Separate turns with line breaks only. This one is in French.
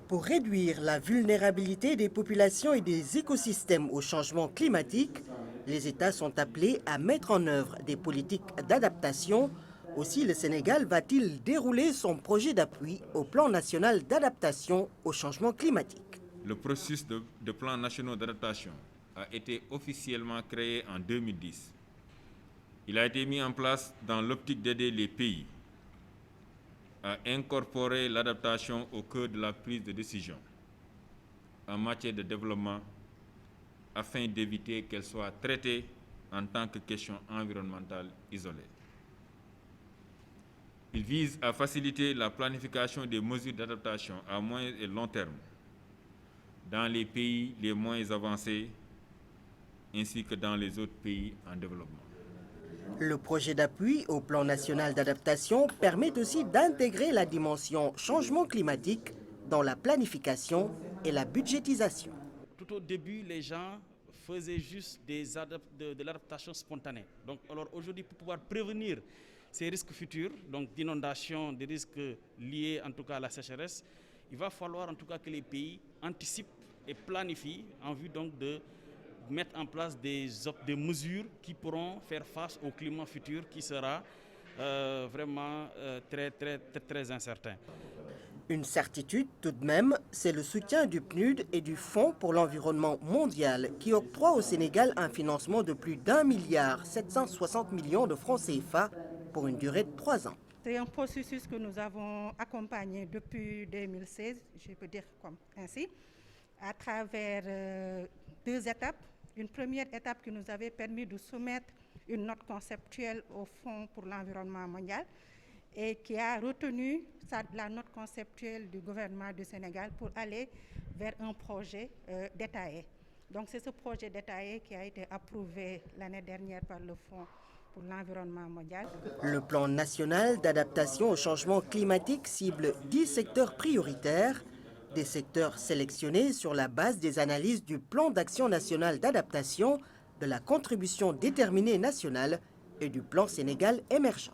Pour réduire la vulnérabilité des populations et des écosystèmes au changement climatique, les États sont appelés à mettre en œuvre des politiques d'adaptation. Aussi, le Sénégal va-t-il dérouler son projet d'appui au plan national d'adaptation au changement climatique?
Le processus de plans nationaux d'adaptation a été officiellement créé en 2010. Il a été mis en place dans l'optique d'aider les pays à incorporer l'adaptation au cœur de la prise de décision en matière de développement afin d'éviter qu'elle soit traitée en tant que question environnementale isolée. Il vise à faciliter la planification des mesures d'adaptation à moyen et long terme dans les pays les moins avancés ainsi que dans les autres pays en développement.
Le projet d'appui au plan national d'adaptation permet aussi d'intégrer la dimension changement climatique dans la planification et la budgétisation.
Tout au début, les gens faisaient juste de l'adaptation spontanée. Donc, alors aujourd'hui, pour pouvoir prévenir ces risques futurs, donc d'inondation, des risques liés en tout cas à la sécheresse, il va falloir en tout cas que les pays anticipent et planifient en vue donc de mettre en place des mesures qui pourront faire face au climat futur qui sera vraiment très incertain.
Une certitude tout de même, c'est le soutien du PNUD et du Fonds pour l'environnement mondial qui octroie au Sénégal un financement de plus d'1,760 milliard de francs CFA pour une durée de 3 ans.
C'est un processus que nous avons accompagné depuis 2016, je peux dire comme ainsi, à travers 2 étapes. Une première étape qui nous avait permis de soumettre une note conceptuelle au Fonds pour l'environnement mondial et qui a retenu la note conceptuelle du gouvernement du Sénégal pour aller vers un projet détaillé. Donc c'est ce projet détaillé qui a été approuvé l'année dernière par le Fonds pour l'environnement mondial.
Le plan national d'adaptation au changement climatique cible 10 secteurs prioritaires, des secteurs sélectionnés sur la base des analyses du plan d'action national d'adaptation, de la contribution déterminée nationale et du plan Sénégal émergent.